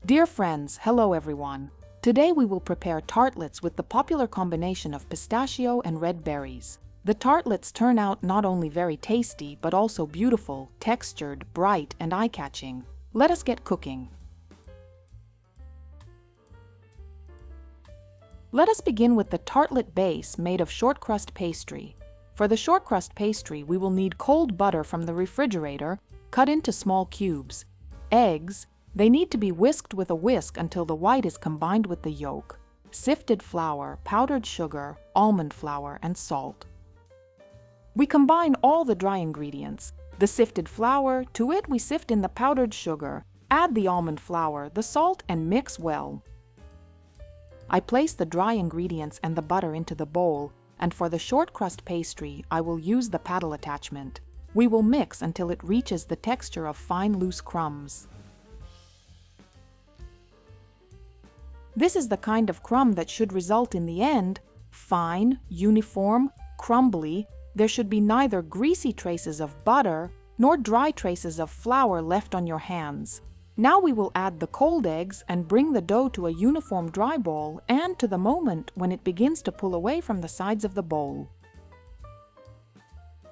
Dear friends, hello everyone. Today we will prepare tartlets with the popular combination of pistachio and red berries. The tartlets turn out not only very tasty but also beautiful, textured, bright, and eye-catching. Let us get cooking. Let us begin with the tartlet base made of short crust pastry. For the short crust pastry, we will need cold butter from the refrigerator, cut into small cubes. Eggs, they need to be whisked with a whisk until the white is combined with the yolk. Sifted flour, powdered sugar, almond flour, and salt. We combine all the dry ingredients. The sifted flour, to it we sift in the powdered sugar, add the almond flour, the salt, and mix well. I place the dry ingredients and the butter into the bowl, and for the short crust pastry, I will use the paddle attachment. We will mix until it reaches the texture of fine loose crumbs. This is the kind of crumb that should result in the end, fine, uniform, crumbly. There should be neither greasy traces of butter nor dry traces of flour left on your hands. Now we will add the cold eggs and bring the dough to a uniform dry ball and to the moment when it begins to pull away from the sides of the bowl.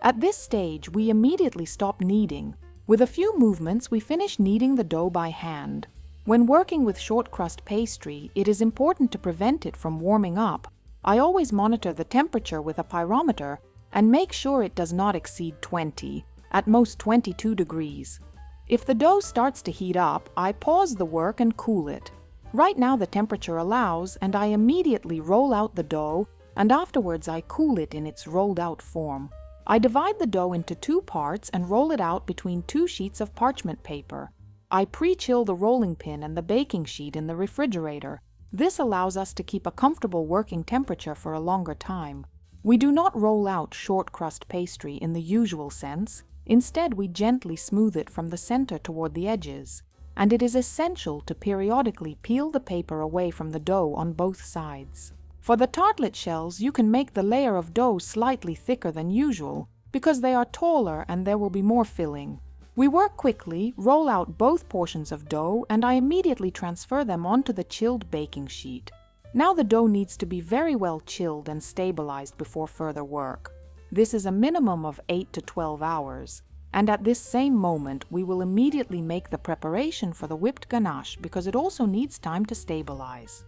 At this stage, we immediately stop kneading. With a few movements, we finish kneading the dough by hand. When working with short crust pastry, it is important to prevent it from warming up. I always monitor the temperature with a pyrometer and make sure it does not exceed 20, at most 22 degrees. If the dough starts to heat up, I pause the work and cool it. Right now the temperature allows, and I immediately roll out the dough, and afterwards I cool it in its rolled out form. I divide the dough into 2 parts and roll it out between 2 sheets of parchment paper. I pre-chill the rolling pin and the baking sheet in the refrigerator. This allows us to keep a comfortable working temperature for a longer time. We do not roll out short crust pastry in the usual sense. Instead, we gently smooth it from the center toward the edges, and it is essential to periodically peel the paper away from the dough on both sides. For the tartlet shells, you can make the layer of dough slightly thicker than usual because they are taller and there will be more filling. We work quickly, roll out both portions of dough, and I immediately transfer them onto the chilled baking sheet. Now the dough needs to be very well chilled and stabilized before further work. This is a minimum of 8 to 12 hours, and at this same moment we will immediately make the preparation for the whipped ganache because it also needs time to stabilize.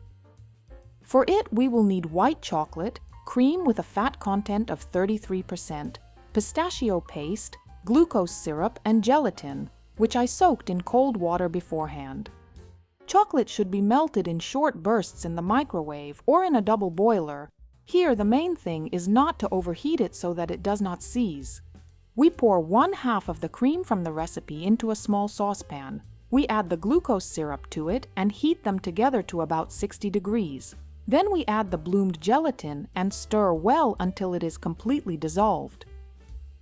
For it, we will need white chocolate, cream with a fat content of 33%, pistachio paste, glucose syrup, and gelatin, which I soaked in cold water beforehand. Chocolate should be melted in short bursts in the microwave or in a double boiler. Here, the main thing is not to overheat it so that it does not seize. We pour 1/2 of the cream from the recipe into a small saucepan. We add the glucose syrup to it and heat them together to about 60 degrees. Then we add the bloomed gelatin and stir well until it is completely dissolved.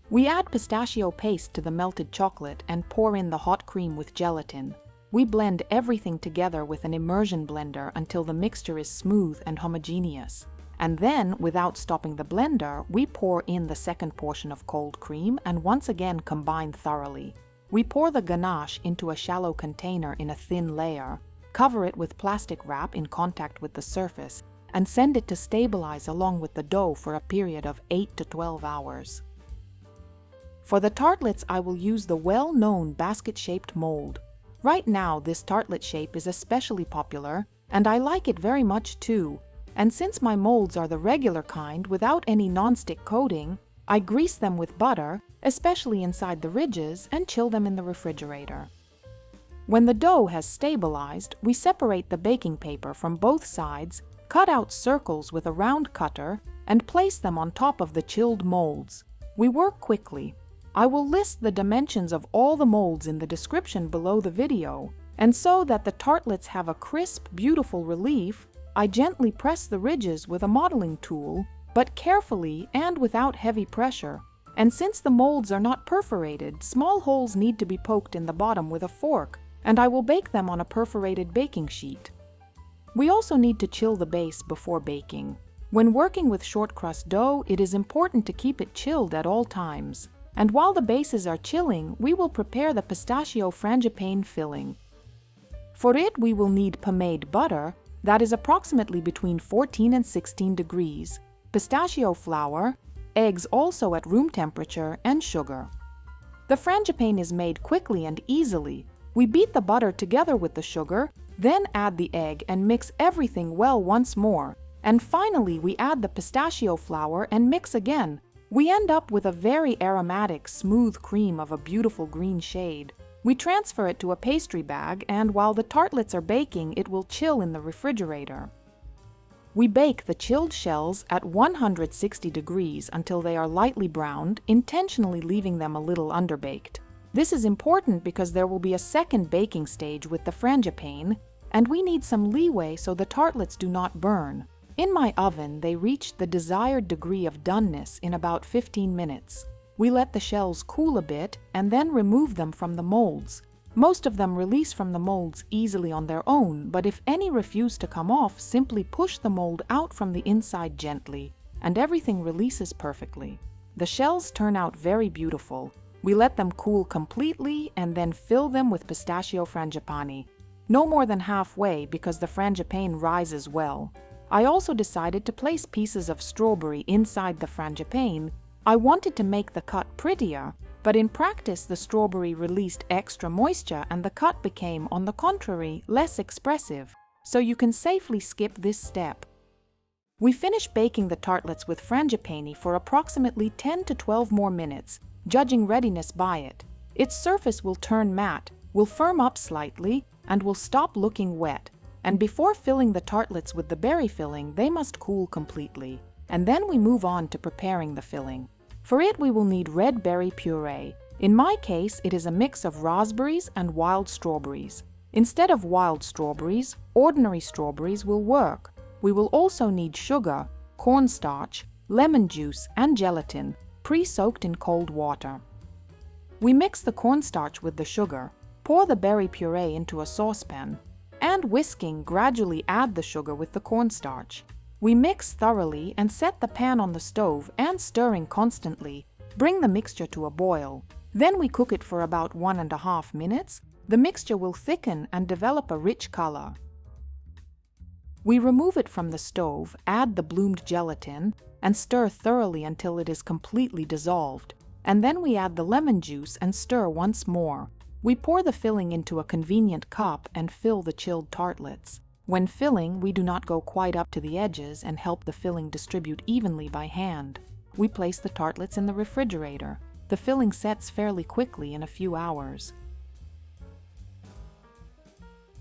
We add pistachio paste to the melted chocolate and pour in the hot cream with gelatin. We blend everything together with an immersion blender until the mixture is smooth and homogeneous. And then, without stopping the blender, we pour in the second portion of cold cream and once again combine thoroughly. We pour the ganache into a shallow container in a thin layer, cover it with plastic wrap in contact with the surface, and send it to stabilize along with the dough for a period of 8 to 12 hours. For the tartlets, I will use the well-known basket-shaped mold. Right now, this tartlet shape is especially popular, and I like it very much too. And since my molds are the regular kind without any non-stick coating, I grease them with butter, especially inside the ridges, and chill them in the refrigerator. When the dough has stabilized, we separate the baking paper from both sides, cut out circles with a round cutter, and place them on top of the chilled molds. We work quickly. I will list the dimensions of all the molds in the description below the video, and so that the tartlets have a crisp, beautiful relief, I gently press the ridges with a modeling tool, but carefully and without heavy pressure. And since the molds are not perforated, small holes need to be poked in the bottom with a fork, and I will bake them on a perforated baking sheet. We also need to chill the base before baking. When working with short crust dough, it is important to keep it chilled at all times. And while the bases are chilling, we will prepare the Pistachio Frangipane filling. For it, we will need pomade butter, that is approximately between 14 and 16 degrees, pistachio flour, eggs also at room temperature, and sugar. The frangipane is made quickly and easily. We beat the butter together with the sugar, then add the egg and mix everything well once more. And finally, we add the pistachio flour and mix again. We end up with a very aromatic, smooth cream of a beautiful green shade. We transfer it to a pastry bag, and while the tartlets are baking, it will chill in the refrigerator. We bake the chilled shells at 160 degrees until they are lightly browned, intentionally leaving them a little underbaked. This is important because there will be a second baking stage with the frangipane, and we need some leeway so the tartlets do not burn. In my oven, they reach the desired degree of doneness in about 15 minutes. We let the shells cool a bit and then remove them from the molds. Most of them release from the molds easily on their own, but if any refuse to come off, simply push the mold out from the inside gently, and everything releases perfectly. The shells turn out very beautiful. We let them cool completely and then fill them with pistachio frangipane. No more than halfway because the frangipane rises well. I also decided to place pieces of strawberry inside the frangipane. I wanted to make the cut prettier, but in practice the strawberry released extra moisture and the cut became, on the contrary, less expressive, so you can safely skip this step. We finish baking the tartlets with frangipane for approximately 10 to 12 more minutes, judging readiness by it. Its surface will turn matte, will firm up slightly, and will stop looking wet. And before filling the tartlets with the berry filling, they must cool completely. And then we move on to preparing the filling. For it, we will need red berry puree. In my case, it is a mix of raspberries and wild strawberries. Instead of wild strawberries, ordinary strawberries will work. We will also need sugar, cornstarch, lemon juice, and gelatin, pre-soaked in cold water. We mix the cornstarch with the sugar, pour the berry puree into a saucepan, and whisking, gradually add the sugar with the cornstarch. We mix thoroughly and set the pan on the stove and stirring constantly. Bring the mixture to a boil. Then we cook it for about 1.5 minutes. The mixture will thicken and develop a rich color. We remove it from the stove, add the bloomed gelatin, and stir thoroughly until it is completely dissolved. And then we add the lemon juice and stir once more. We pour the filling into a convenient cup and fill the chilled tartlets. When filling, we do not go quite up to the edges and help the filling distribute evenly by hand. We place the tartlets in the refrigerator. The filling sets fairly quickly in a few hours.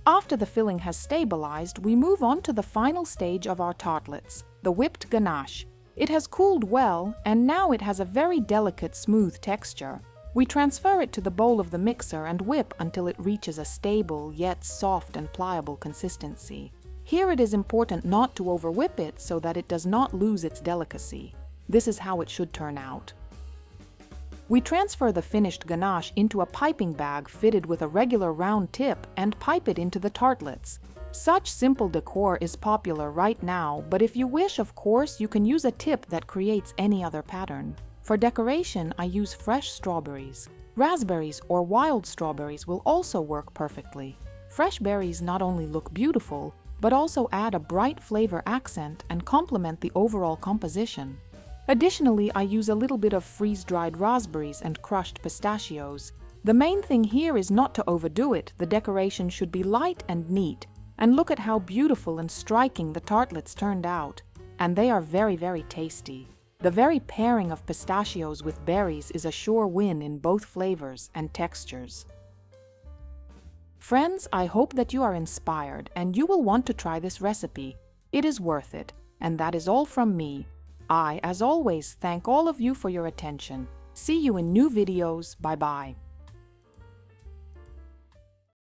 After the filling has stabilized, we move on to the final stage of our tartlets, the whipped ganache. It has cooled well, and now it has a very delicate, smooth texture. We transfer it to the bowl of the mixer and whip until it reaches a stable yet soft and pliable consistency. Here it is important not to overwhip it so that it does not lose its delicacy. This is how it should turn out. We transfer the finished ganache into a piping bag fitted with a regular round tip and pipe it into the tartlets. Such simple decor is popular right now, but if you wish, of course, you can use a tip that creates any other pattern. For decoration, I use fresh strawberries. Raspberries or wild strawberries will also work perfectly. Fresh berries not only look beautiful, but also add a bright flavor accent and complement the overall composition. Additionally, I use a little bit of freeze-dried raspberries and crushed pistachios. The main thing here is not to overdo it. The decoration should be light and neat. And look at how beautiful and striking the tartlets turned out. And they are very, very tasty. The very pairing of pistachios with berries is a sure win in both flavors and textures. Friends, I hope that you are inspired and you will want to try this recipe. It is worth it, and that is all from me. I, as always, thank all of you for your attention. See you in new videos. Bye-bye.